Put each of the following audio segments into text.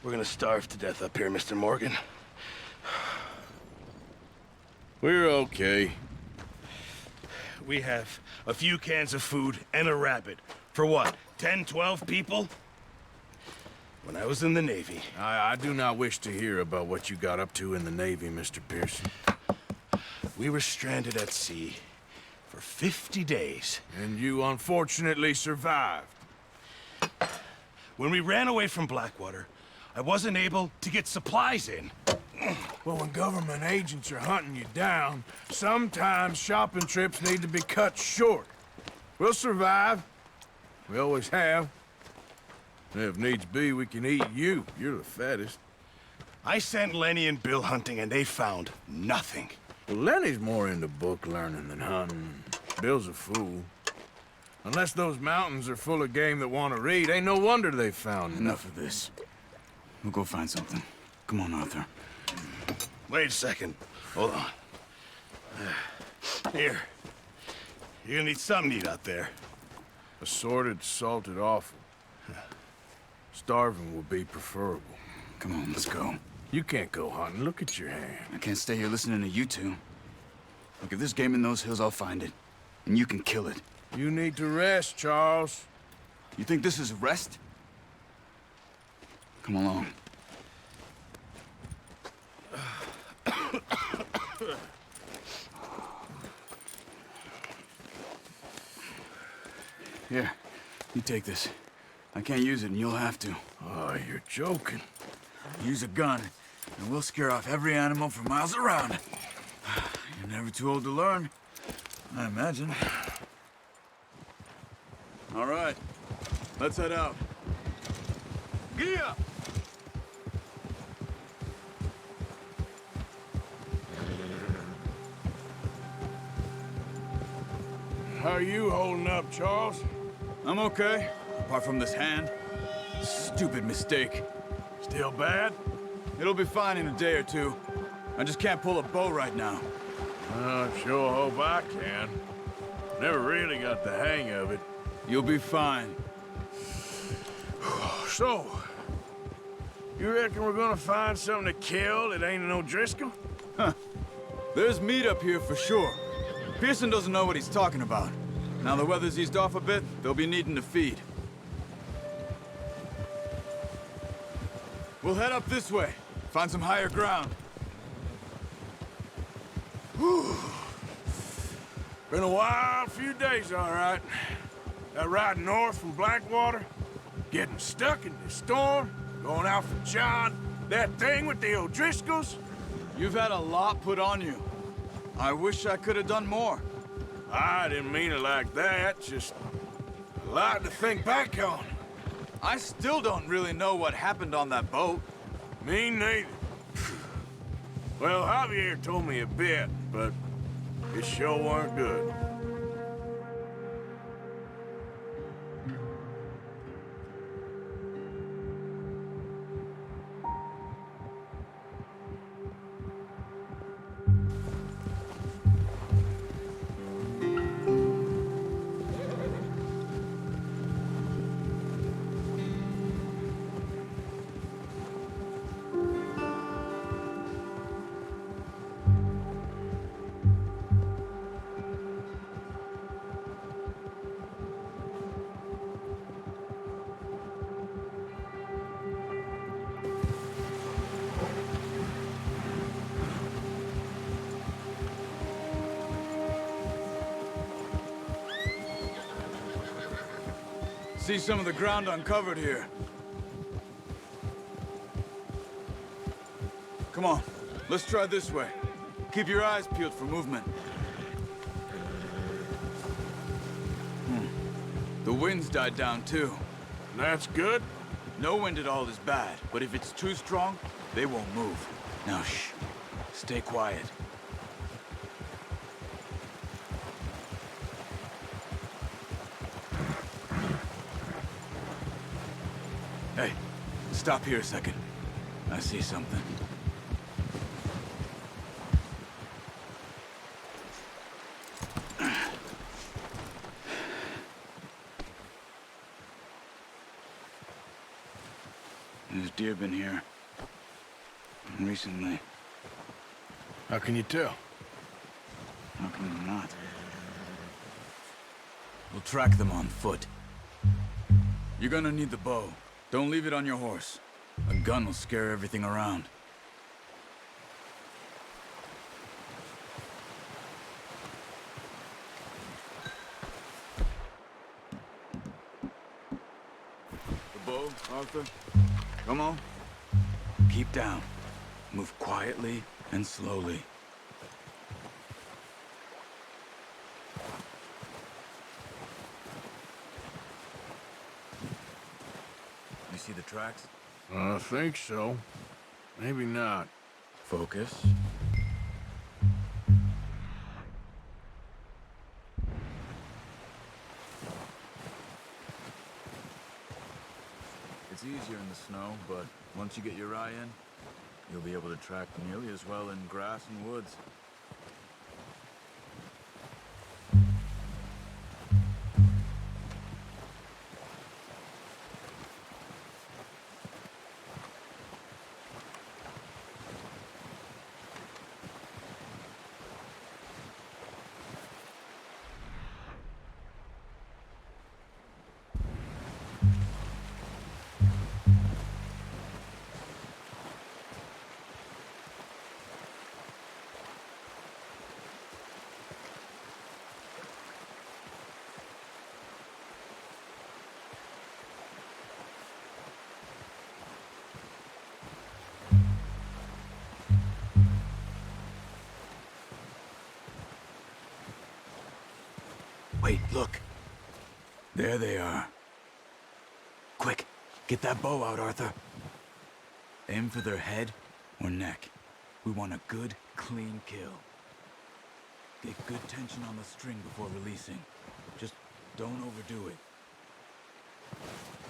We're gonna starve to death up here, Mr. Morgan. We're okay. We have a few cans of food and a rabbit. For what, 10, 12 people? When I was in the Navy... I do not wish to hear about what you got up to in the Navy, Mr. Pearson. We were stranded at sea for 50 days. And you unfortunately survived. When we ran away from Blackwater, I wasn't able to get supplies in. Well, when government agents are hunting you down, sometimes shopping trips need to be cut short. We'll survive. We always have. And if needs be, we can eat you. You're the fattest. I sent Lenny and Bill hunting, and they found nothing. Well, Lenny's more into book learning than hunting. Bill's a fool. Unless those mountains are full of game that want to read, ain't no wonder they found Enough of this. We'll go find something. Come on, Arthur. Wait a second. Hold on. Here. You're gonna need something to eat out there. Assorted, salted offal. Starving would be preferable. Come on, let's go. You can't go hunting. Look at your hand. I can't stay here listening to you two. Look, if there's game in those hills, I'll find it. And you can kill it. You need to rest, Charles. You think this is rest? Come along. Here, you take this. I can't use it, and you'll have to. Oh, you're joking. Use a gun, and we'll scare off every animal for miles around. You're never too old to learn, I imagine. All right, let's head out. Giddy up! How are you holding up, Charles? I'm okay, apart from this hand. Stupid mistake. Still bad? It'll be fine in a day or two. I just can't pull a bow right now. I sure hope I can. Never really got the hang of it. You'll be fine. So, you reckon we're gonna find something to kill that ain't no Driscoll? Huh. There's meat up here for sure. Pearson doesn't know what he's talking about. Now the weather's eased off a bit, they'll be needing to feed. We'll head up this way. Find some higher ground. Whew. Been a wild few days, all right. That ride north from Blackwater, getting stuck in the storm, going out for John, that thing with the O'Driscolls. You've had a lot put on you. I wish I could have done more. I didn't mean it like that, just a lot to think back on. I still don't really know what happened on that boat. Me neither. Well, Javier told me a bit, but it sure weren't good. See some of the ground uncovered here. Come on, let's try this way. Keep your eyes peeled for movement. The wind's died down too. That's good. No wind at all is bad, but if it's too strong, they won't move. Now shh, stay quiet. Hey, stop here a second. I see something. There's deer been here. Recently. How can you tell? How can you not? We'll track them on foot. You're gonna need the bow. Don't leave it on your horse. A gun will scare everything around. The bow, Arthur. Come on. Keep down. Move quietly and slowly. You see the tracks? I think so. Maybe not. Focus. It's easier in the snow, but once you get your eye in, you'll be able to track nearly as well in grass and woods. Wait, look. There they are. Quick, get that bow out, Arthur. Aim for their head or neck. We want a good, clean kill. Get good tension on the string before releasing. Just don't overdo it.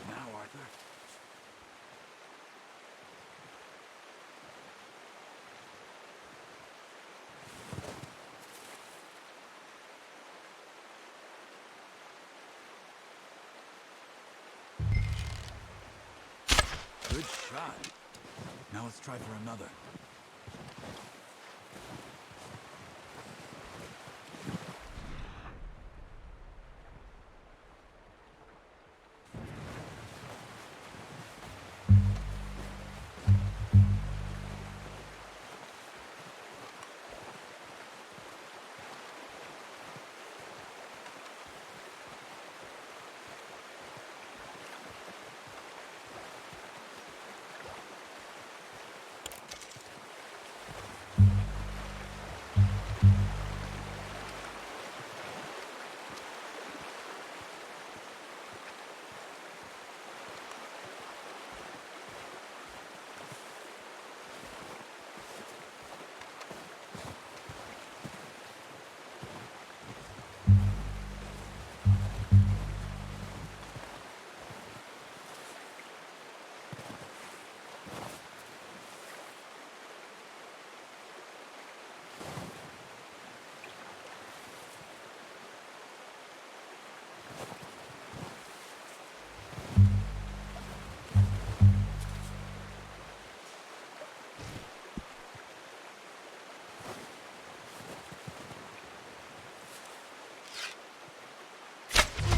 Now, Arthur. Good shot. Now let's try for another.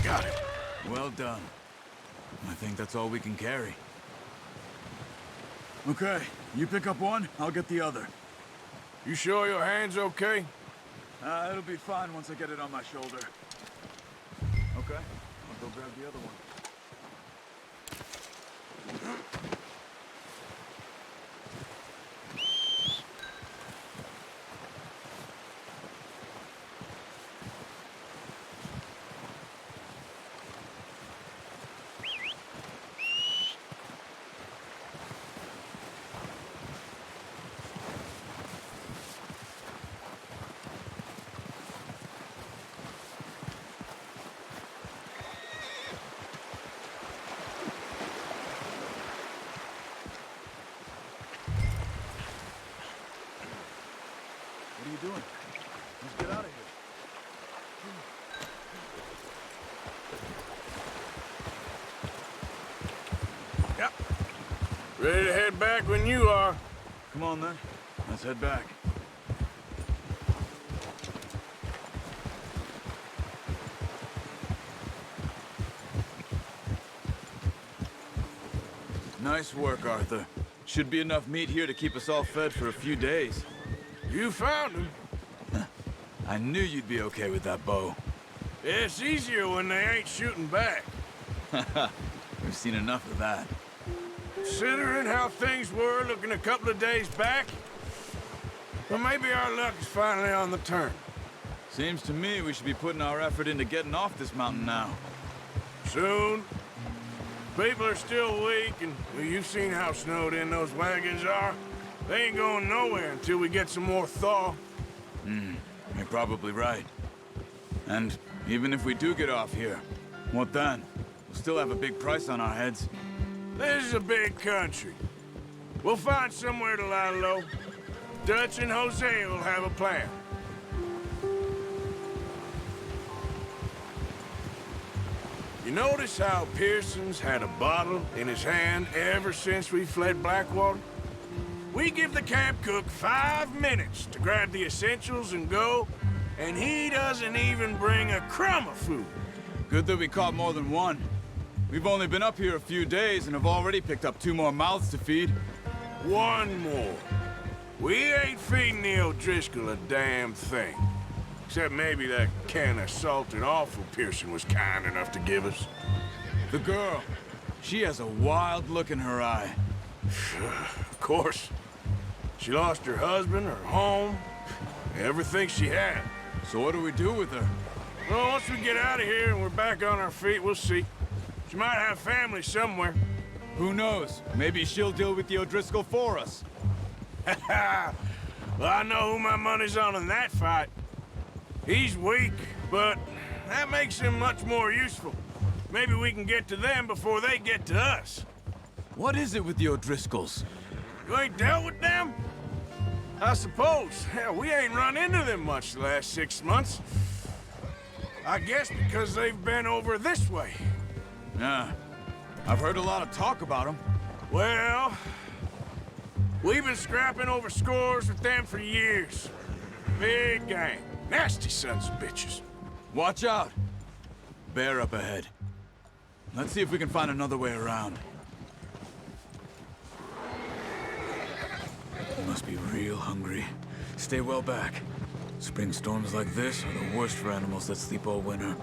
Got it. Well done. I think that's all we can carry. Okay, you pick up one, I'll get the other. You sure your hand's okay? It'll be fine once I get it on my shoulder. Okay, I'll go grab the other one. Ready to head back when you are. Come on, then. Let's head back. Nice work, Arthur. Should be enough meat here to keep us all fed for a few days. You found him. I knew you'd be okay with that bow. It's easier when they ain't shooting back. We've seen enough of that. Considering how things were looking a couple of days back, well, maybe our luck is finally on the turn. Seems to me we should be putting our effort into getting off this mountain now. Soon. People are still weak, and well, you've seen how snowed in those wagons are. They ain't going nowhere until we get some more thaw. You're probably right. And even if we do get off here, what then? We'll still have a big price on our heads. This is a big country. We'll find somewhere to lie low. Dutch and Jose will have a plan. You notice how Pearson's had a bottle in his hand ever since we fled Blackwater? We give the camp cook 5 minutes to grab the essentials and go, and he doesn't even bring a crumb of food. Good that we caught more than one. We've only been up here a few days and have already picked up 2 more mouths to feed. One more. We ain't feeding the O'Driscoll a damn thing. Except maybe that can of salted offal Pearson was kind enough to give us. The girl, she has a wild look in her eye. Of course. She lost her husband, her home, everything she had. So what do we do with her? Well, once we get out of here and we're back on our feet, we'll see. She might have family somewhere. Who knows? Maybe she'll deal with the O'Driscoll for us. Well, I know who my money's on in that fight. He's weak, but that makes him much more useful. Maybe we can get to them before they get to us. What is it with the O'Driscolls? You ain't dealt with them? I suppose. Hell, we ain't run into them much the last 6 months. I guess because they've been over this way. Yeah. I've heard a lot of talk about them. Well, we've been scrapping over scores with them for years. Big gang. Nasty sons of bitches. Watch out. Bear up ahead. Let's see if we can find another way around. You must be real hungry. Stay well back. Spring storms like this are the worst for animals that sleep all winter.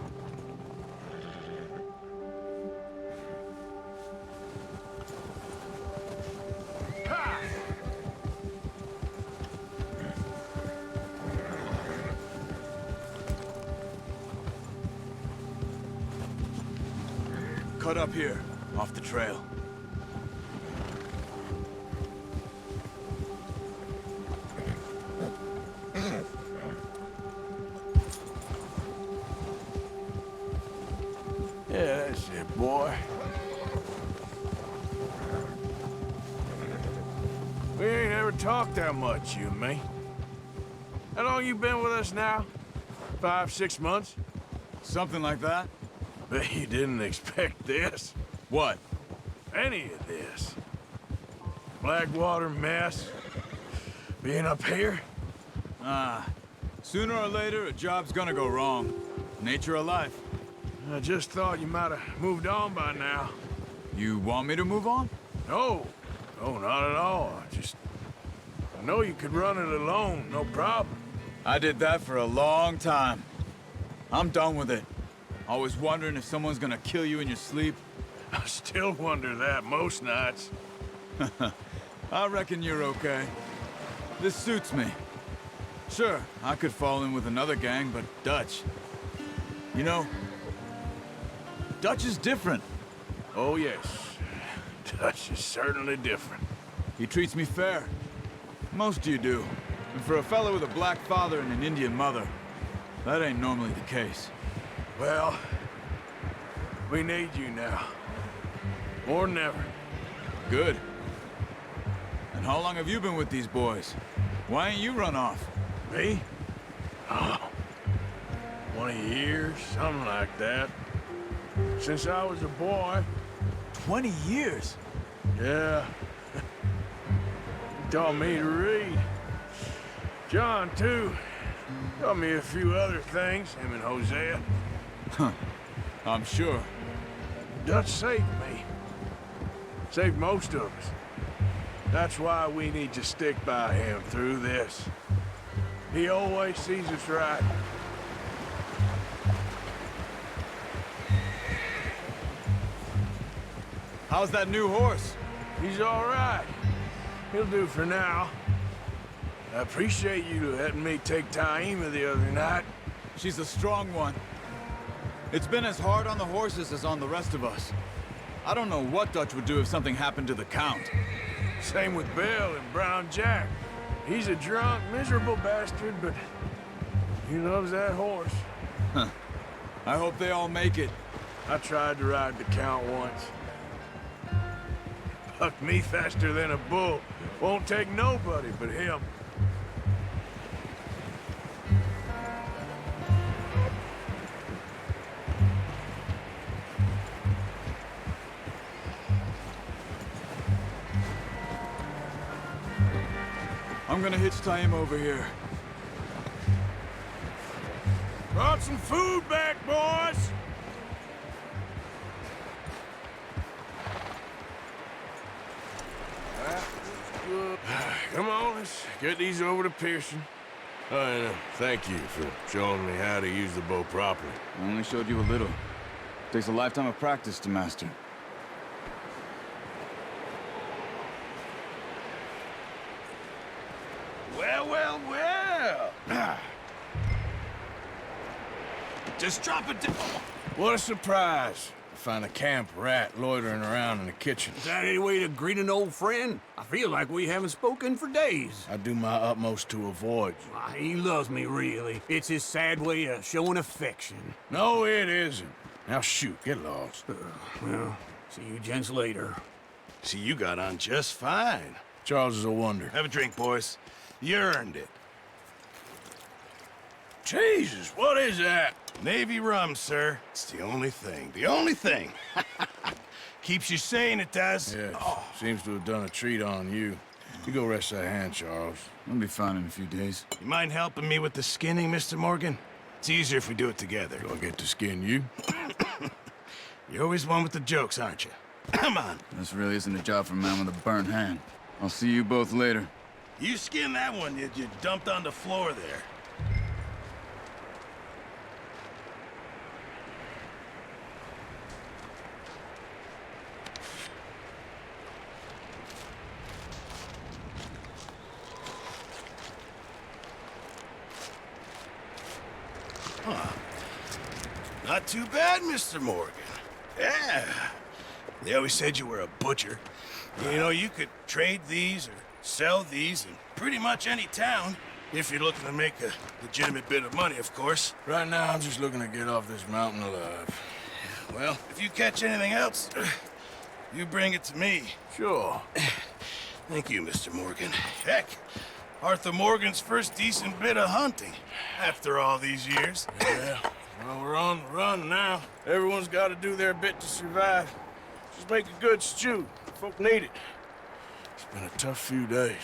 Cut up here, off the trail. Yeah, that's it, boy. We ain't ever talked that much, you and me. How long you been with us now? 5, 6 months? Something like that? Bet you didn't expect this. What? Any of this. Blackwater mess. Being up here. Sooner or later, a job's gonna go wrong. Nature of life. I just thought you might have moved on by now. You want me to move on? No. No, not at all. I know you could run it alone, no problem. I did that for a long time. I'm done with it. Always wondering if someone's gonna kill you in your sleep. I still wonder that most nights. I reckon you're okay. This suits me. Sure, I could fall in with another gang, but Dutch... You know, Dutch is different. Oh, yes. Dutch is certainly different. He treats me fair. Most of you do. And for a fellow with a black father and an Indian mother, that ain't normally the case. Well, we need you now. More than ever. Good. And how long have you been with these boys? Why ain't you run off? Me? Oh, 20 years, something like that. Since I was a boy. 20 years? Yeah, Taught me to read. John, too. Taught me a few other things, him and Hosea. I'm sure. Dutch saved me. Saved most of us. That's why we need to stick by him through this. He always sees us right. How's that new horse? He's all right. He'll do for now. I appreciate you letting me take Taima the other night. She's a strong one. It's been as hard on the horses as on the rest of us. I don't know what Dutch would do if something happened to the Count. Same with Bill and Brown Jack. He's a drunk, miserable bastard, but he loves that horse. Huh. I hope they all make it. I tried to ride the Count once. Bucked me faster than a bull. Won't take nobody but him. I'm gonna hitch Taima over here. Brought some food back, boys! Come on, let's get these over to Pearson. Oh, and thank you for showing me how to use the bow properly. I only showed you a little. Takes a lifetime of practice to master. Well, well, well. Just drop it down. What a surprise. Find a camp rat loitering around in the kitchen. Is that any way to greet an old friend? I feel like we haven't spoken for days. I do my utmost to avoid you. Ah, he loves me, really. It's his sad way of showing affection. No, it isn't. Now shoot, get lost. Well, see you gents later. See, you got on just fine. Charles is a wonder. Have a drink, boys. You earned it. Jesus, what is that? Navy rum, sir. It's the only thing. The only thing. Keeps you sane, it does. Yes, seems to have done a treat on you. You go rest that hand, Charles. I'll be fine in a few days. You mind helping me with the skinning, Mr. Morgan? It's easier if we do it together. Do I get to skin you? You're always one with the jokes, aren't you? Come on. This really isn't a job for a man with a burnt hand. I'll see you both later. You skinned that one you dumped on the floor there. Huh. Not too bad, Mr. Morgan. Yeah. They always said you were a butcher. You know, you could trade these or sell these in pretty much any town, if you're looking to make a legitimate bit of money, of course. Right now, I'm just looking to get off this mountain alive. Well, if you catch anything else, you bring it to me. Sure. Thank you, Mr. Morgan. Heck, Arthur Morgan's first decent bit of hunting after all these years. Yeah, well, we're on the run now. Everyone's got to do their bit to survive. Just make a good stew. Folk need it. It's been a tough few days.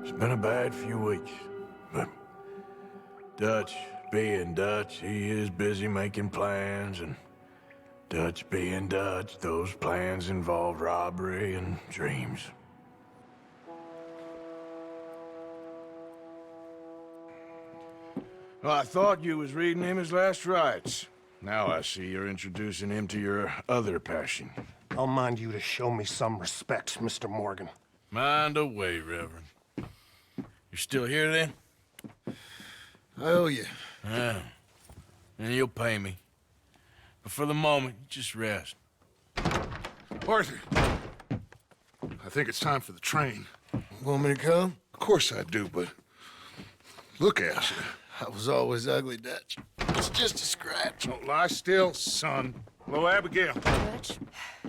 It's been a bad few weeks, but Dutch being Dutch, he is busy making plans, and Dutch being Dutch, those plans involve robbery and dreams. Well, I thought you was reading him his last rites. Now I see you're introducing him to your other passion. I'll mind you to show me some respect, Mr. Morgan. Mind away, Reverend. You're still here, then? I owe you. Yeah. And you'll pay me. But for the moment, just rest. Arthur, I think it's time for the train. Want me to come? Of course I do, but look at you. I was always ugly, Dutch. It's just a scratch. Don't lie still, son. Hello, Abigail. Dutch,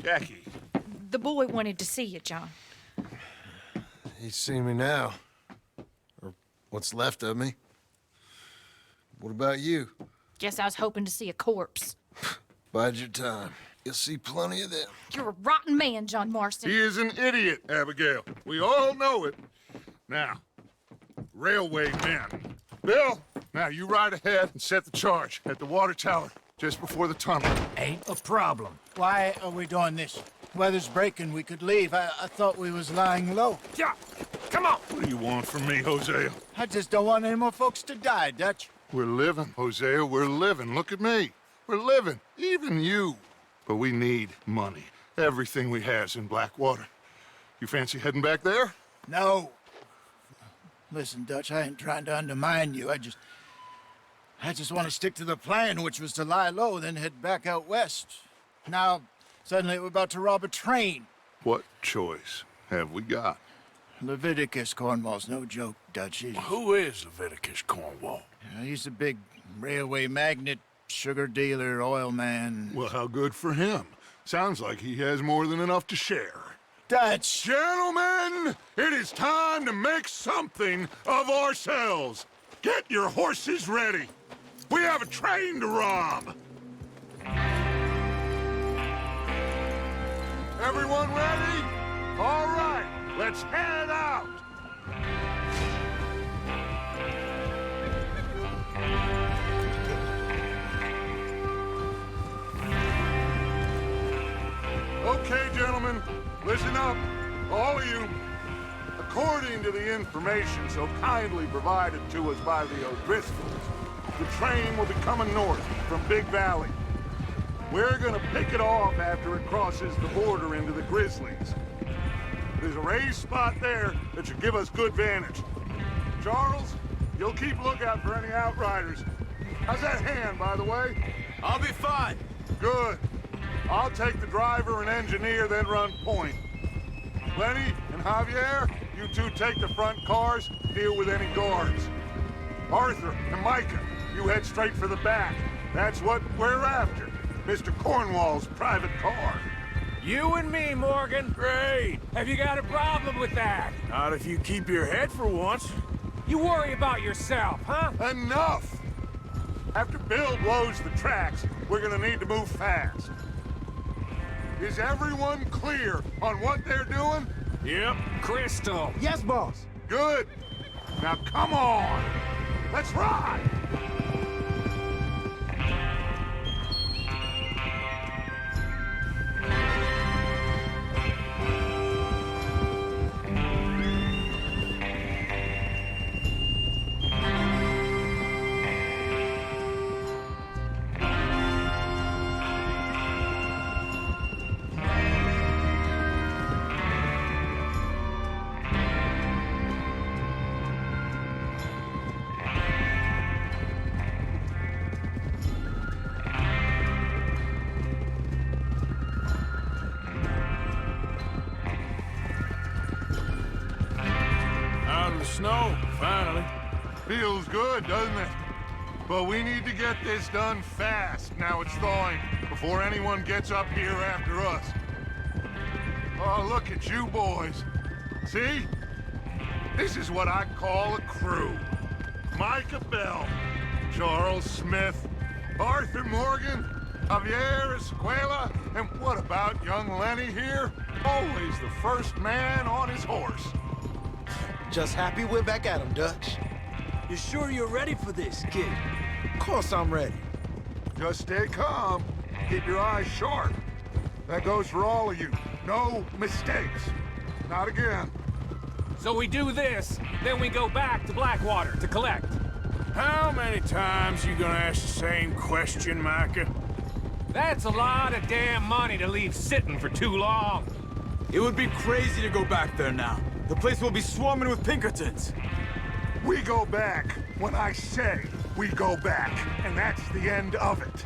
Jackie. the boy wanted to see you, John. You see me now. Or what's left of me. What about you? Guess I was hoping to see a corpse. Bide your time. You'll see plenty of them. You're a rotten man, John Marston. He is an idiot, Abigail. We all know it. Now, railway men. Bill, now you ride ahead and set the charge at the water tower just before the tunnel. Ain't a problem. Why are we doing this? Weather's breaking, we could leave. I thought we was lying low. Yeah, come on. What do you want from me, Hosea? I just don't want any more folks to die, Dutch. We're living, Hosea, we're living. Look at me. We're living, even you. But we need money. Everything we has in Blackwater. You fancy heading back there? No. Listen, Dutch, I ain't trying to undermine you. I just want to stick to the plan, which was to lie low, then head back out west. Now, suddenly we're about to rob a train. What choice have we got? Leviticus Cornwall's no joke, Dutch. Who is Leviticus Cornwall? He's a big railway magnate, sugar dealer, oil man. Well, how good for him. Sounds like he has more than enough to share. Dutch! Gentlemen, it is time to make something of ourselves. Get your horses ready. We have a train to rob. Everyone ready? All right, let's head out. Okay, gentlemen, listen up, all of you. According to the information so kindly provided to us by the O'Driscolls, the train will be coming north from Big Valley. We're gonna pick it off after it crosses the border into the Grizzlies. There's a raised spot there that should give us good vantage. Charles, you'll keep lookout for any outriders. How's that hand, by the way? I'll be fine. Good. I'll take the driver and engineer, then run point. Lenny and Javier, you two take the front cars, deal with any guards. Arthur and Micah, you head straight for the back. That's what we're after. Mr. Cornwall's private car. You and me, Morgan. Great. Have you got a problem with that? Not if you keep your head for once. You worry about yourself, huh? Enough! After Bill blows the tracks, we're gonna need to move fast. Is everyone clear on what they're doing? Yep. Crystal. Yes, boss. Good. Now come on. Let's ride. Snow, finally. Feels good, doesn't it? But we need to get this done fast. Now it's thawing, before anyone gets up here after us. Oh, look at you boys. See? This is what I call a crew. Micah Bell, Charles Smith, Arthur Morgan, Javier Escuela, and what about young Lenny here? Always the first man on his horse. Just happy we're back at him, Dutch. You sure you're ready for this, kid? Of course I'm ready. Just stay calm. Keep your eyes sharp. That goes for all of you. No mistakes. Not again. So we do this, then we go back to Blackwater to collect. How many times you gonna ask the same question, Micah? That's a lot of damn money to leave sitting for too long. It would be crazy to go back there now. The place will be swarming with Pinkertons. We go back when I say we go back, and that's the end of it.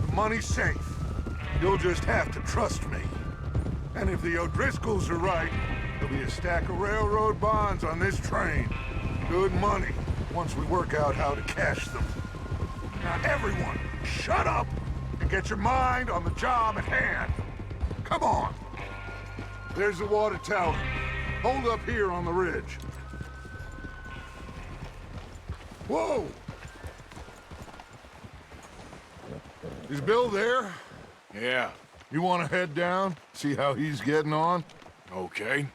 The money's safe. You'll just have to trust me. And if the O'Driscolls are right, there'll be a stack of railroad bonds on this train. Good money, once we work out how to cash them. Now everyone, shut up and get your mind on the job at hand. Come on. There's the water tower. Hold up here on the ridge. Whoa! Is Bill there? Yeah, You want to head down, see how he's getting on? okay.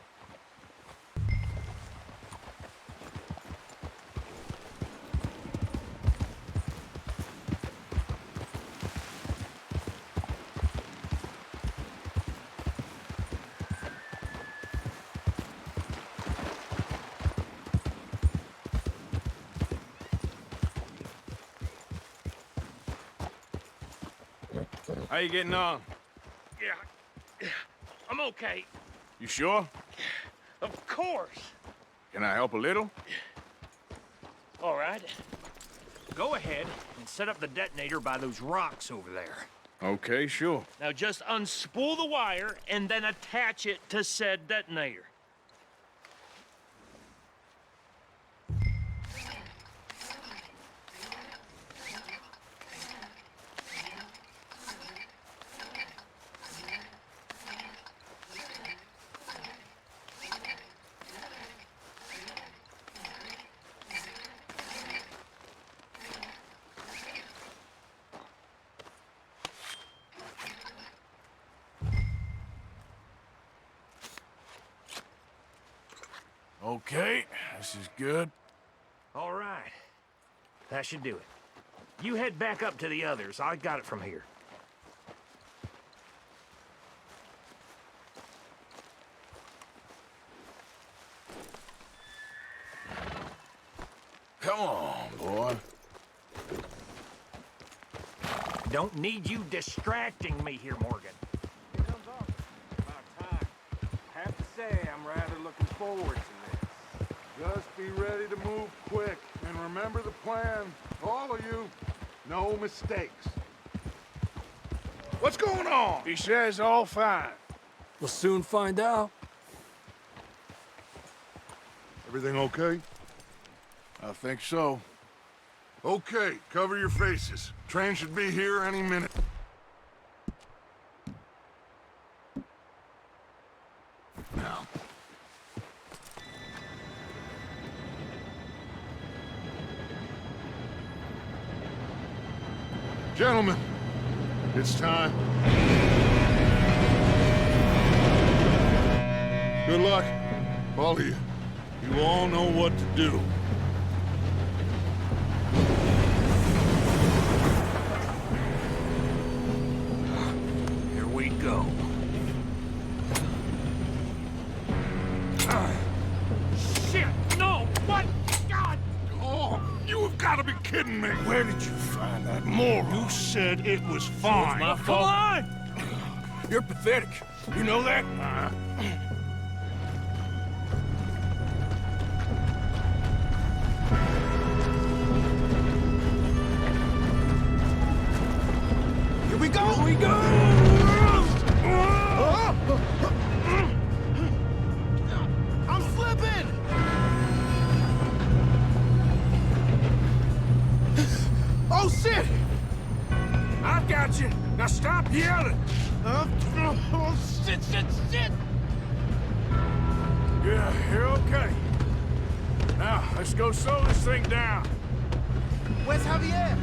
How you getting on? Yeah, I'm okay. You sure? Of course. Can I help a little? All right. Go ahead and set up the detonator by those rocks over there. Okay, sure. Now just unspool the wire and then attach it to said detonator. Okay, this is good. All right. That should do it. You head back up to the others. I got it from here. Come on, boy. Don't need you distracting me here, Morgan. Here comes Arthur. About time. I have to say, I'm rather looking forward to this. Just be ready to move quick, and remember the plan. All of you, no mistakes. What's going on? He says all fine. We'll soon find out. Everything okay? I think so. Okay, cover your faces. Train should be here any minute. Now. Gentlemen, it's time. Good luck, all of you. You all know what to do. Here we go. Shit! No! What? God! Oh, you have got to be kidding me! Where did you find that moron? You said it was fine. my fault. Come on! You're pathetic. You know that? Here we go! Here we go! I'm slipping! Oh, shit! I've got you. Now stop yelling. Oh, shit! Yeah, you're okay. Now, let's go slow this thing down. Where's Javier?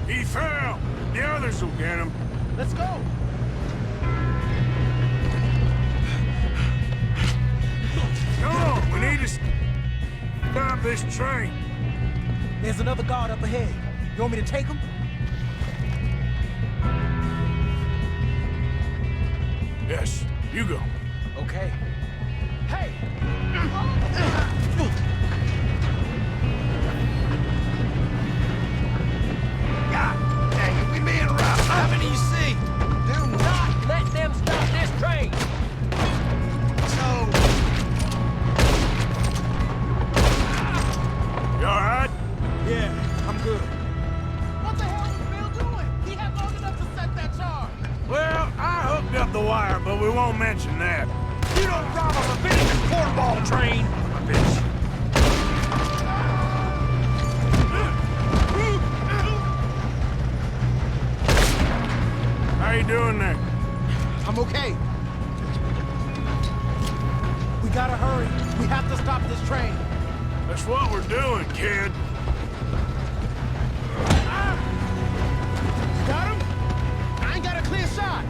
He fell. The others will get him. Let's go! Come on, we need to stop this train. There's another guard up ahead. You want me to take him? Yes, you go. Okay. Hey! God dang it, we being robbed. How many you see? Do not let them stop this train! So, You all right? Yeah, I'm good. what the hell was Bill doing? He had long enough to set that charge. Well, I hooked up the wire, but we won't mention that. You don't rob a Leviticus cornball train! Bitch. How you doing there? I'm okay. gotta hurry. We have to stop this train. That's what we're doing, kid. Got him? I ain't got a clear shot.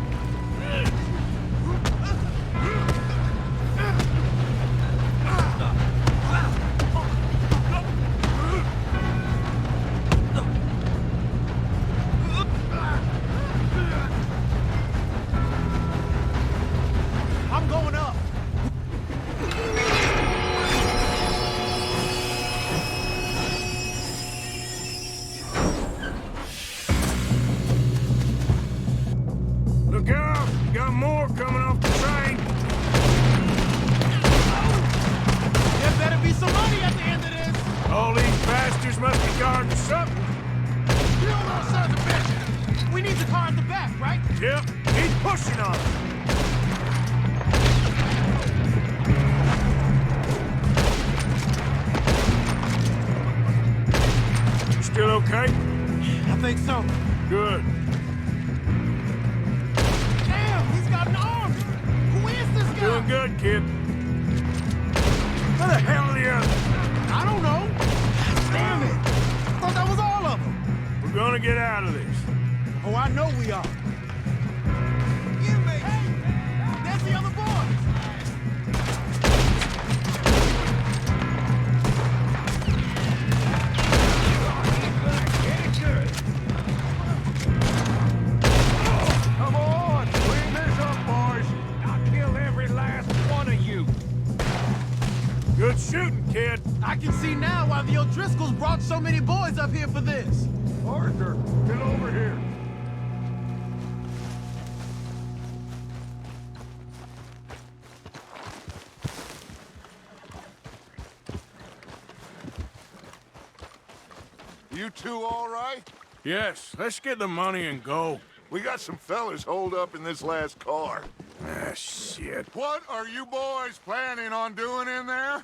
I'm going up. Look out! Got more coming off the train. There better be some money at the end of this. All these bastards must be guarding something. You don't know, sons of bitches. We need the car at the back, right? Yep, he's pushing on us. You still okay? I think so. Good. Damn, he's got an arm. Who is this guy? Doing good, kid. Where the hell are the others? I don't know. Damn it. I thought that was all of them. We're gonna get out of this. Oh, I know we are. Hey, there's the other boys. Come on, clean this up, boys. I'll kill every last one of you. Good shooting, kid. I can see now why the O'Driscolls brought so many boys up here for this. Arthur, get over here. You two all right? Yes, let's get the money and go. We got some fellas holed up in this last car. Ah, shit. What are you boys planning on doing in there?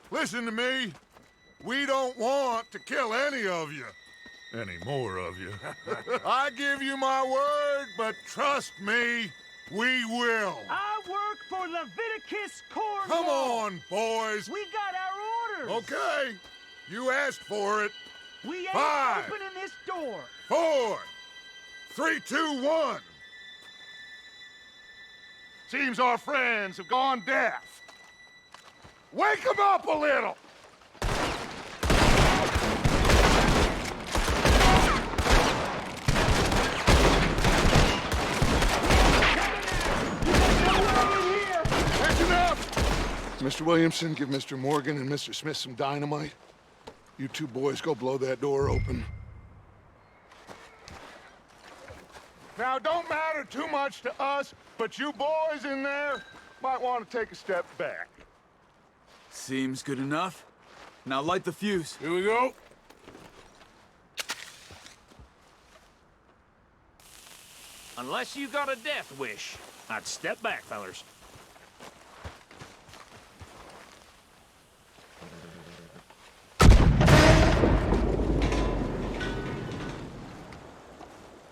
Listen to me. We don't want to kill any of you. Any more of you. I give you my word, but trust me, we will. I work for Leviticus Cornwall. Come on, boys. We got our orders. Okay. You asked for it. We ain't 5, opening this door. 4, 3, 2, 1. Seems our friends have gone deaf. Wake them up a little! That's enough! Mr. Williamson, give Mr. Morgan and Mr. Smith some dynamite. You two boys go blow that door open. Now, it don't matter too much to us, but you boys in there might want to take a step back. Seems good enough. Now light the fuse. Here we go. Unless you got a death wish, I'd step back, fellers.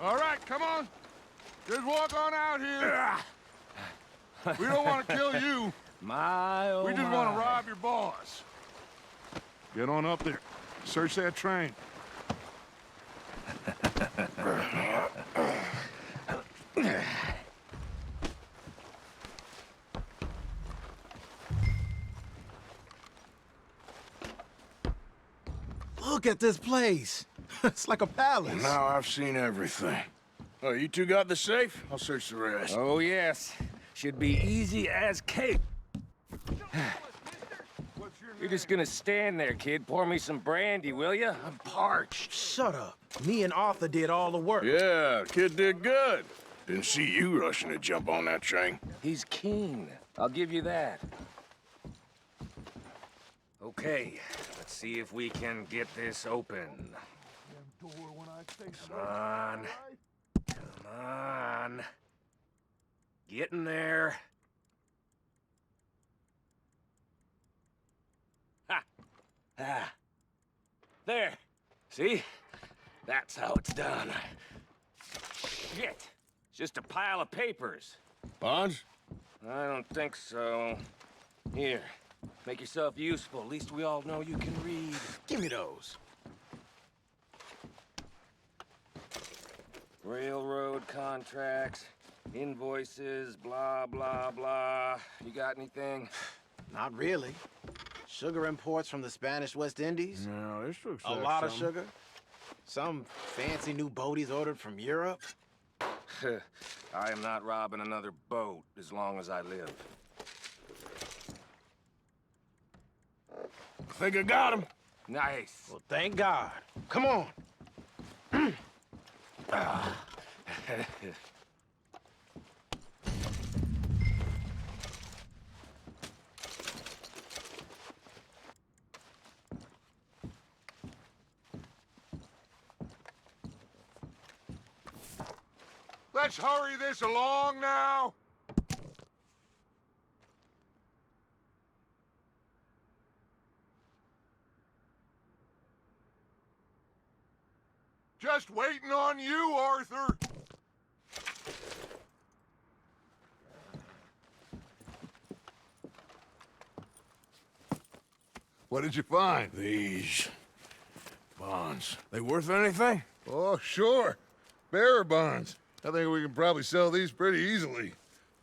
All right, come on. Just walk on out here. We don't want to kill you. My, oh We just want to rob your boss. Get on up there. Search that train. Look at this place. It's like a palace. Now I've seen everything. Oh, you two got the safe? I'll search the rest. Oh, yes. Should be easy as cake. You're just gonna stand there, kid. Pour me some brandy, will you? I'm parched. Shut up. Me and Arthur did all the work. Yeah, kid did good. Didn't see you rushing to jump on that train. He's keen. I'll give you that. Okay, let's see if we can get this open. Come on. Come on. Get in there. Ha! Ah. There. See? That's how it's done. Shit. It's just a pile of papers. Bonds? I don't think so. Here, make yourself useful. At least we all know you can read. Give me those. Railroad contracts, invoices, blah, blah, blah. You got anything? Not really. Sugar imports from the Spanish West Indies. No, this looks A like lot of something. sugar. Some fancy new boat he's ordered from Europe. I am not robbing another boat as long as I live. I think I got him. Nice. Well, thank God. Come on. Let's hurry this along now. Just waiting on you, Arthur. What did you find? These bonds. They worth anything? Oh, sure. Bearer bonds. I think we can probably sell these pretty easily.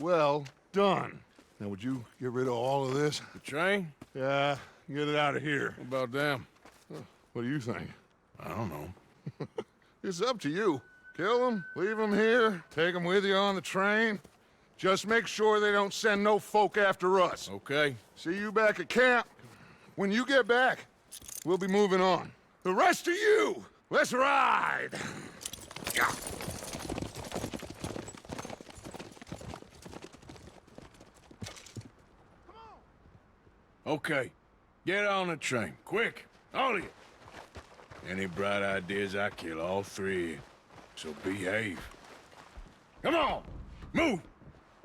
Well done. Now, would you get rid of all of this? The train? Yeah, get it out of here. What about them? What do you think? I don't know. It's up to you. Kill them, leave them here, take them with you on the train. Just make sure they don't send no folk after us. Okay. See you back at camp. When you get back, we'll be moving on. The rest of you, let's ride! Yeah. Okay. Get on the train. Quick. All of you. Any bright ideas, I kill all three of you. So behave. Come on! Move!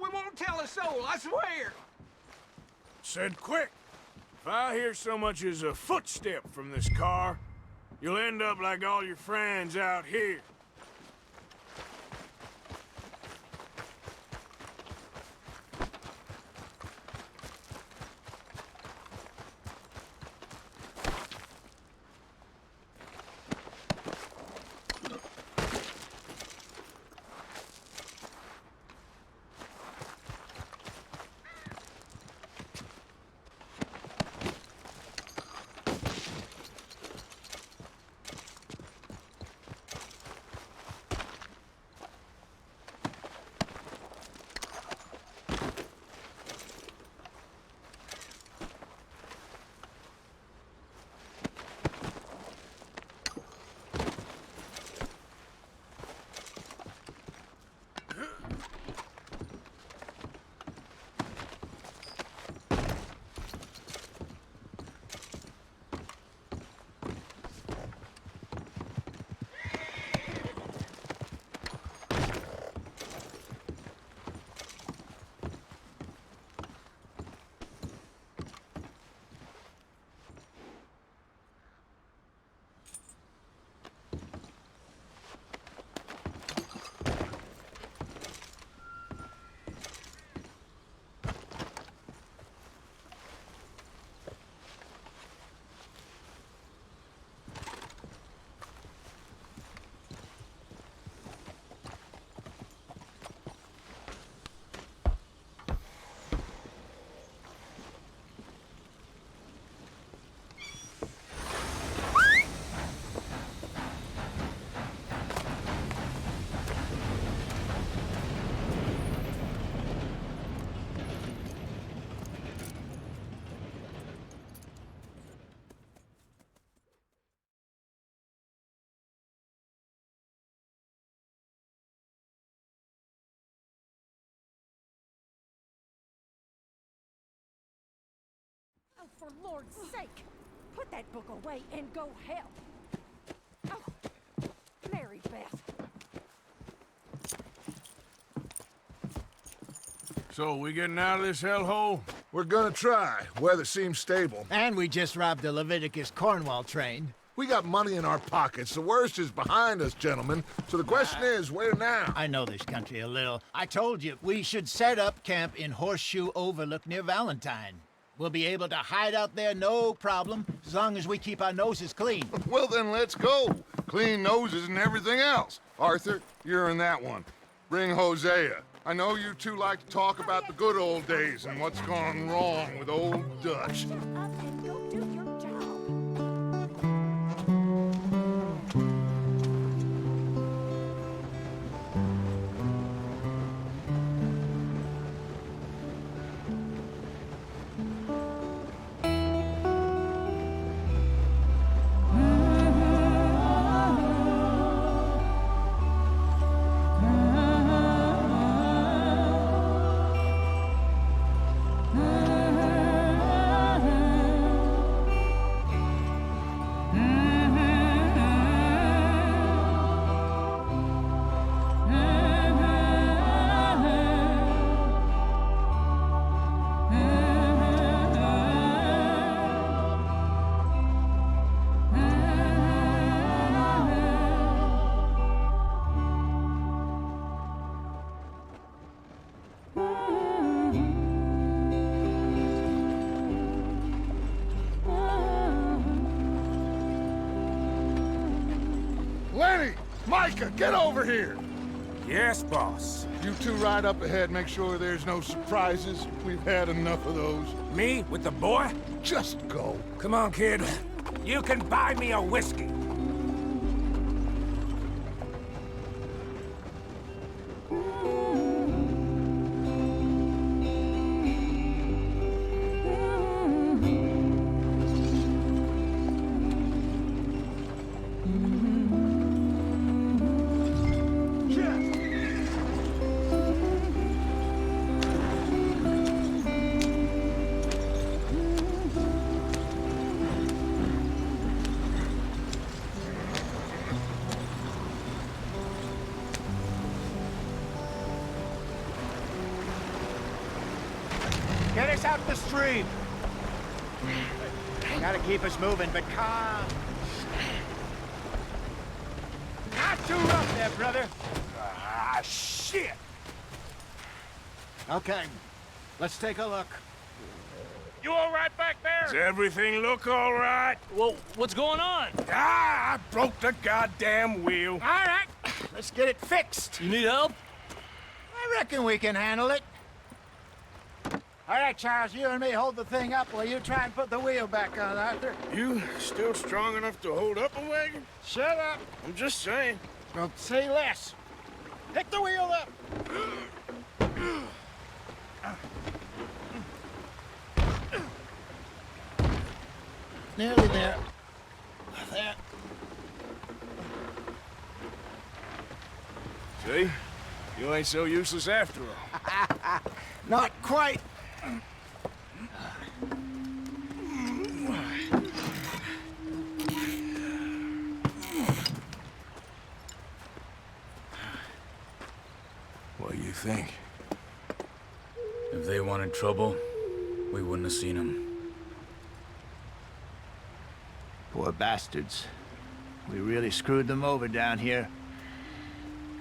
We won't tell a soul, I swear. Said quick. If I hear so much as a footstep from this car, you'll end up like all your friends out here. Oh, for Lord's sake, put that book away and go help. Oh, Mary Beth. So, we getting out of this hellhole? We're gonna try. Weather seems stable. And we just robbed the Leviticus Cornwall train. We got money in our pockets. The worst is behind us, gentlemen. So the question is, where now? I know this country a little. I told you, we should set up camp in Horseshoe Overlook near Valentine. We'll be able to hide out there no problem, as long as we keep our noses clean. Well, then let's go. Clean noses and everything else. Arthur, you're in that one. Bring Hosea. I know you two like to talk about the good old days and what's gone wrong with old Dutch. Shut up and go do your job. Lenny! Micah, get over here! Yes, boss. You two ride up ahead, make sure there's no surprises. We've had enough of those. Me with the boy? Just go. Come on, kid. You can buy me a whiskey. Get us out the stream. Gotta keep us moving, but calm. Not too rough there, brother. Ah, shit! Okay, let's take a look. You all right back there? Does everything look all right? Well, what's going on? Ah, I broke the goddamn wheel. All right, let's get it fixed. You need help? I reckon we can handle it. All right, Charles, you and me hold the thing up while you try and put the wheel back on, Arthur. You still strong enough to hold up a wagon? Shut up. I'm just saying. Well, say less. Pick the wheel up. Nearly there. There. See? You ain't so useless after all. Not quite. What do you think? If they wanted trouble, we wouldn't have seen them. Poor bastards. We really screwed them over down here.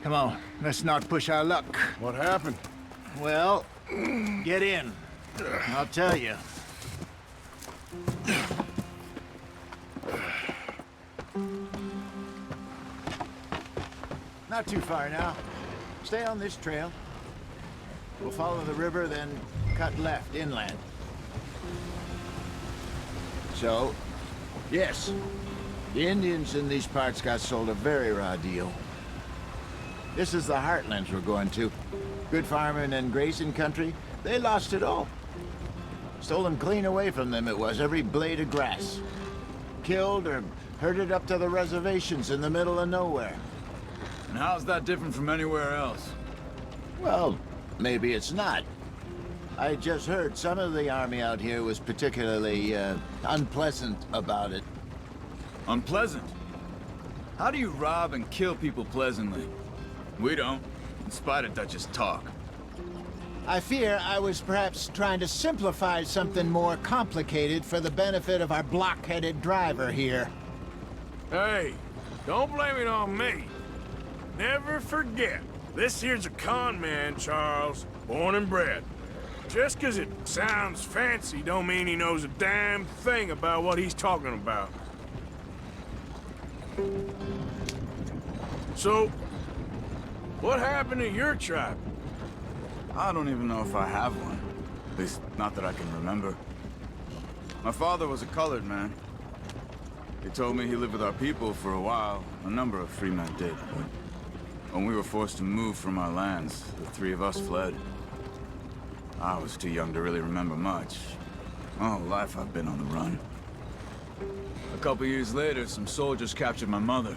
Come on, let's not push our luck. What happened? Well, get in. I'll tell you. Not too far now. Stay on this trail. We'll follow the river, then cut left inland. So, yes, the Indians in these parts got sold a very raw deal. This is the heartlands we're going to. Good farming and grazing country, they lost it all. Stolen clean away from them it was, every blade of grass. Killed or herded up to the reservations in the middle of nowhere. And how's that different from anywhere else? Well, maybe it's not. I just heard some of the army out here was particularly, unpleasant about it. Unpleasant? How do you rob and kill people pleasantly? We don't, in spite of Dutch's talk. I fear I was perhaps trying to simplify something more complicated for the benefit of our block-headed driver here. Hey, don't blame it on me. Never forget, this here's a con man, Charles. Born and bred. Just 'cause it sounds fancy don't mean he knows a damn thing about what he's talking about. So, what happened to your tribe? I don't even know if I have one. At least, not that I can remember. My father was a colored man. He told me he lived with our people for a while. A number of free men did, but when we were forced to move from our lands, the three of us fled. I was too young to really remember much. My whole life I've been on the run. A couple years later, some soldiers captured my mother.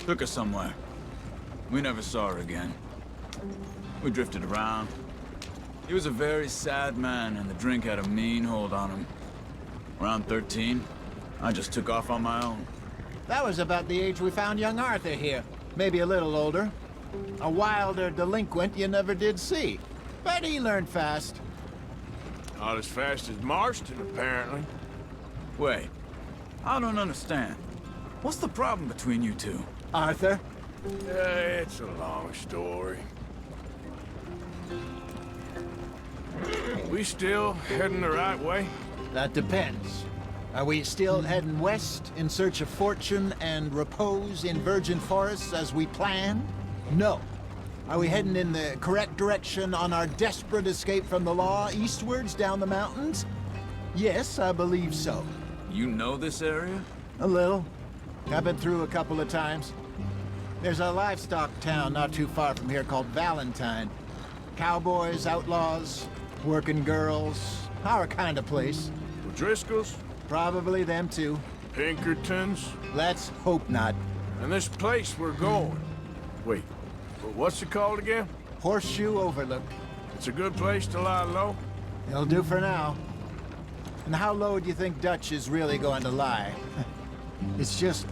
Took her somewhere. We never saw her again. We drifted around. He was a very sad man, and the drink had a mean hold on him. Around 13, I just took off on my own. That was about the age we found young Arthur here. Maybe a little older. A wilder delinquent you never did see. But he learned fast. Not as fast as Marston, apparently. Wait, I don't understand. What's the problem between you two? Arthur? It's a long story. We still heading the right way? That depends. Are we still heading west in search of fortune and repose in virgin forests as we planned? No. Are we heading in the correct direction on our desperate escape from the law eastwards down the mountains? Yes, I believe so. You know this area? A little. I've been through a couple of times. There's a livestock town not too far from here called Valentine. Cowboys, outlaws, working girls, our kind of place. Driscoll's? Probably them too. Pinkertons? Let's hope not. And this place we're going. Wait, what's it called again? Horseshoe Overlook. It's a good place to lie low? It'll do for now. And how low do you think Dutch is really going to lie? It's just,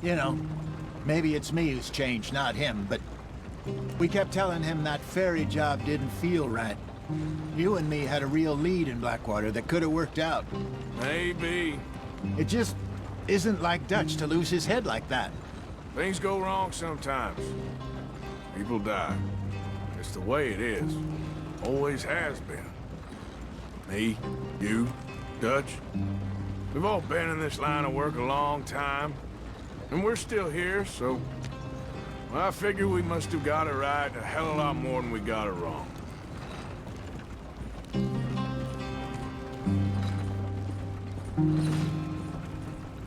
you know, maybe it's me who's changed, not him, but we kept telling him that ferry job didn't feel right. You and me had a real lead in Blackwater that could have worked out. Maybe. It just isn't like Dutch to lose his head like that. Things go wrong sometimes. People die. It's the way it is. Always has been. Me, you, Dutch. We've all been in this line of work a long time. And we're still here, so... well, I figure we must have got it right a hell of a lot more than we got it wrong.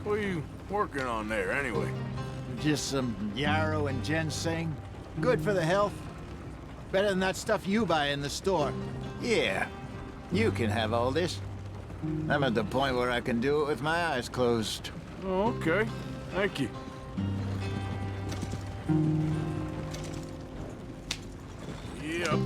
What are you working on there, anyway? Just some yarrow and ginseng. Good for the health. Better than that stuff you buy in the store. Yeah, you can have all this. I'm at the point where I can do it with my eyes closed. Oh, okay. Thank you. Yep.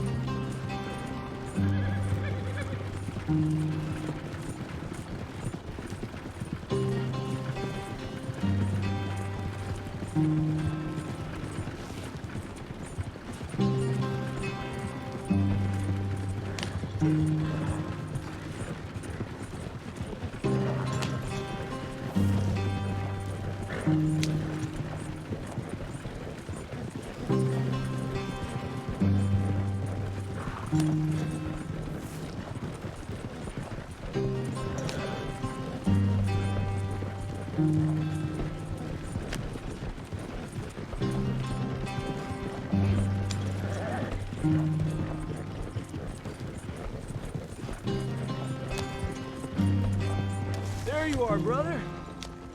There you are, brother.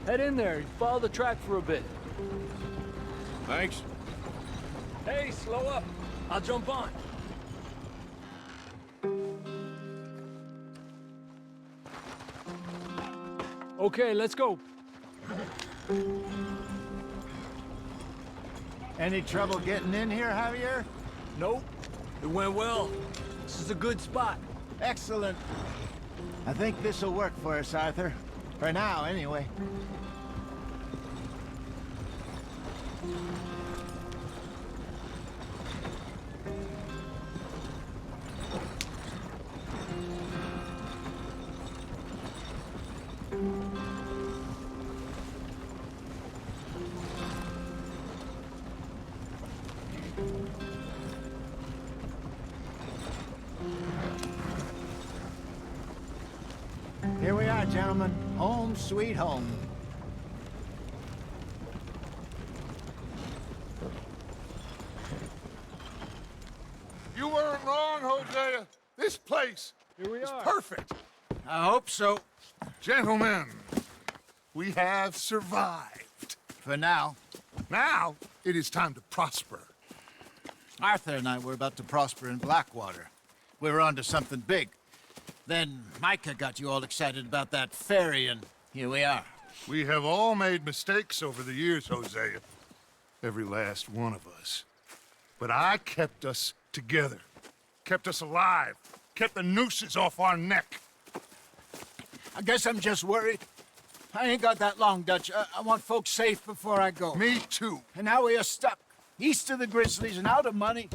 Head in there. Follow the track for a bit. Thanks. Hey, slow up. I'll jump on. Okay, let's go. Any trouble getting in here, Javier? Nope. It went well. This is a good spot. Excellent. I think this'll work for us, Arthur. For now, anyway. gentlemen. Home sweet home. You weren't wrong, Hosea. This place is perfect. I hope so. Gentlemen, we have survived. For now. Now, it is time to prosper. Arthur and I were about to prosper in Blackwater. We were onto something big. Then Micah got you all excited about that ferry, and here we are. We have all made mistakes over the years, Hosea. Every last one of us. But I kept us together. Kept us alive. Kept the nooses off our neck. I guess I'm just worried. I ain't got that long, Dutch. I want folks safe before I go. Me too. And now we are stuck. East of the Grizzlies and out of money.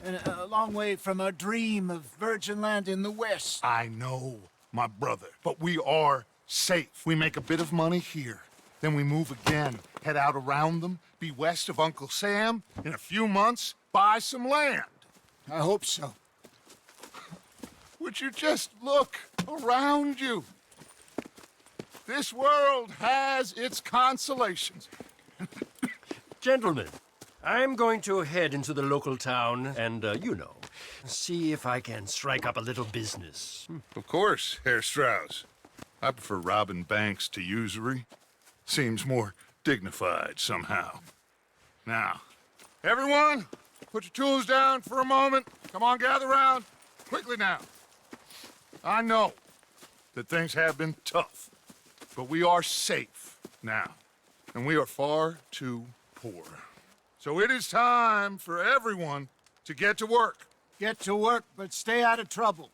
And a long way from our dream of virgin land in the west. I know, my brother. But we are safe. We make a bit of money here. Then we move again. Head out around them. Be west of Uncle Sam. In a few months, buy some land. I hope so. Would you just look around you? This world has its consolations. Gentlemen, I'm going to head into the local town and, see if I can strike up a little business. Of course, Herr Strauss. I prefer robbing banks to usury. Seems more dignified somehow. Now, everyone, put your tools down for a moment. Come on, gather round. Quickly now. I know that things have been tough, but we are safe now, and we are far too poor. So it is time for everyone to get to work. Get to work, but stay out of trouble.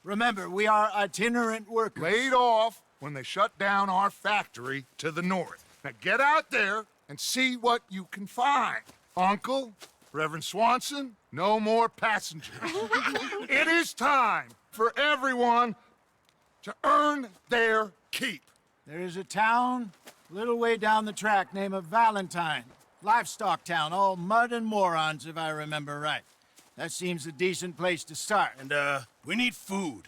Remember, we are itinerant workers. Laid off when they shut down our factory to the north. Now get out there and see what you can find. Uncle, Reverend Swanson, no more passengers. It is time for everyone to earn their keep. There is a town a little way down the track named Valentine. Livestock town, all mud and morons, if I remember right. That seems a decent place to start. And, we need food.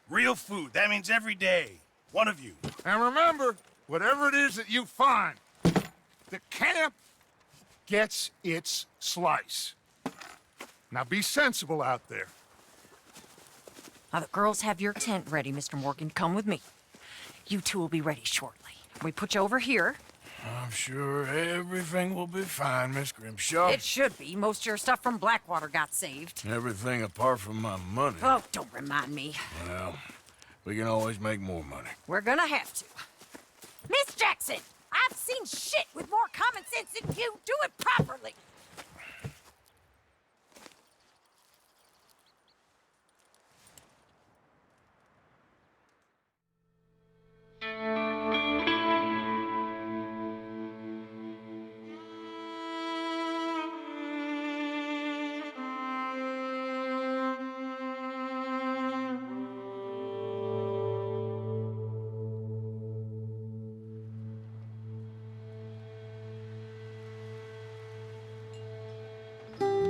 Real food. That means every day. One of you. And remember, whatever it is that you find, the camp gets its slice. Now be sensible out there. Now, the girls have your tent ready, Mr. Morgan. Come with me. You two will be ready shortly. We put you over here. I'm sure everything will be fine, Miss Grimshaw. It should be. Most of your stuff from Blackwater got saved. Everything apart from my money. Oh, don't remind me. Well, we can always make more money. We're gonna have to. Miss Jackson, I've seen shit with more common sense than you. Do it properly.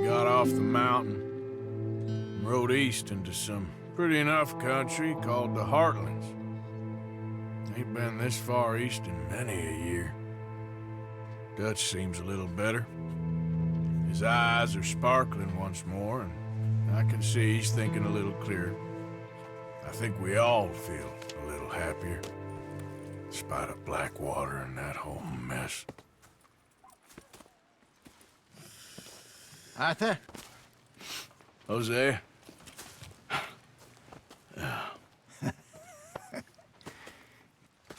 Got off the mountain, and rode east into some pretty enough country called the Heartlands. Ain't been this far east in many a year. Dutch seems a little better. His eyes are sparkling once more, and I can see he's thinking a little clearer. I think we all feel a little happier, in spite of Blackwater and that whole mess. Arthur? Jose?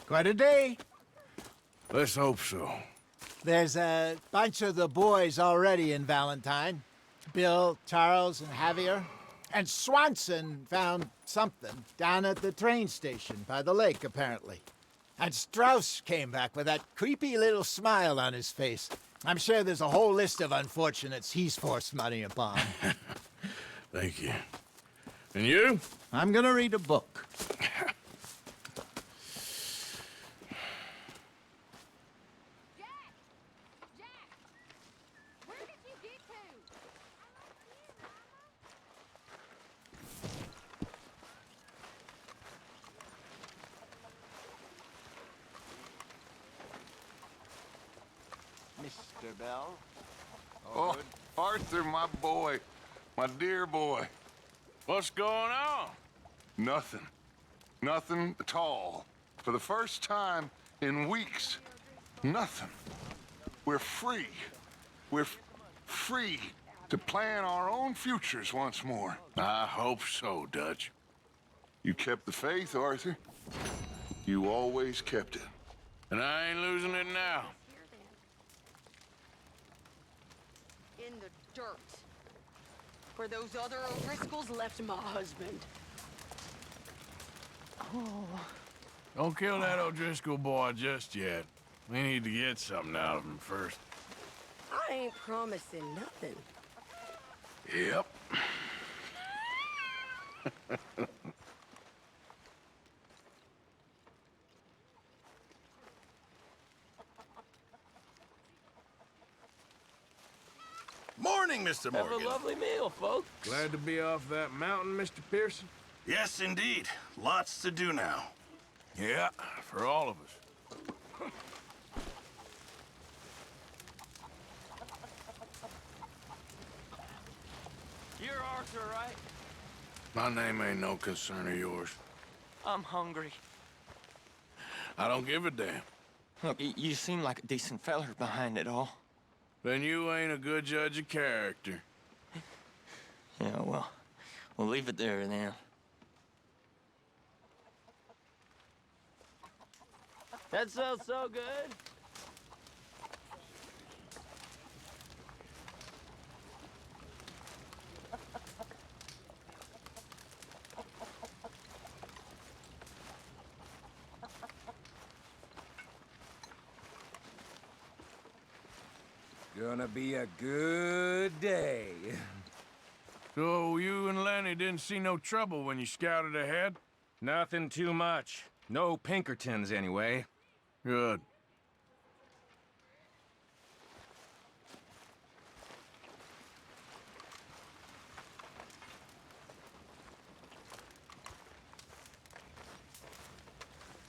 Quite a day. Let's hope so. There's a bunch of the boys already in Valentine. Bill, Charles, and Javier. And Swanson found something down at the train station by the lake, apparently. And Strauss came back with that creepy little smile on his face. I'm sure there's a whole list of unfortunates he's forced money upon. Thank you. And you? I'm gonna read a book. Mr. Bell. Oh, Arthur, my boy. My dear boy. What's going on? Nothing. Nothing at all. For the first time in weeks, nothing. We're free. We're free to plan our own futures once more. I hope so, Dutch. You kept the faith, Arthur. You always kept it. And I ain't losing it now. In the dirt. Where those other O'Driscolls left my husband. Oh. Don't kill that O'Driscoll boy just yet. We need to get something out of him first. I ain't promising nothing. Yep. Morning, Mr. Morgan. Have a lovely meal, folks. Glad to be off that mountain, Mr. Pearson? Yes, indeed. Lots to do now. Yeah, for all of us. You're Arthur, right? My name ain't no concern of yours. I'm hungry. I don't give a damn. Look, you seem like a decent feller behind it all. Then you ain't a good judge of character. Yeah, well, we'll leave it there then. That sounds so good. Gonna be a good day. So you and Lenny didn't see no trouble when you scouted ahead? Nothing too much. No Pinkertons, anyway. Good.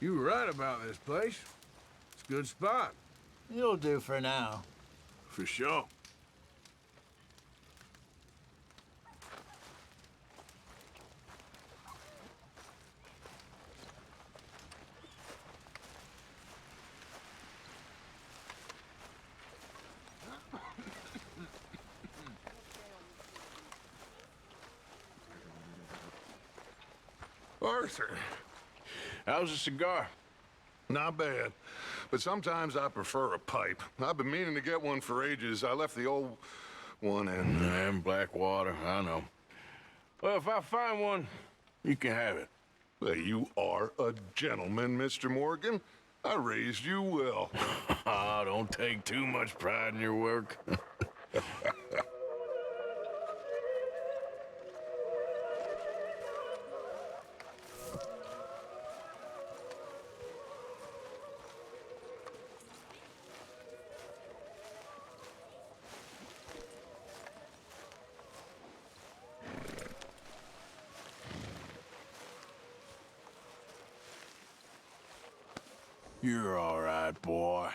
You were right about this place. It's a good spot. You'll do for now. For sure. Arthur, how's a cigar? Not bad. But sometimes I prefer a pipe. I've been meaning to get one for ages. I left the old one in... And Blackwater, I know. Well, if I find one, you can have it. Well, you are a gentleman, Mr. Morgan. I raised you well. Don't take too much pride in your work. You're all right, boy.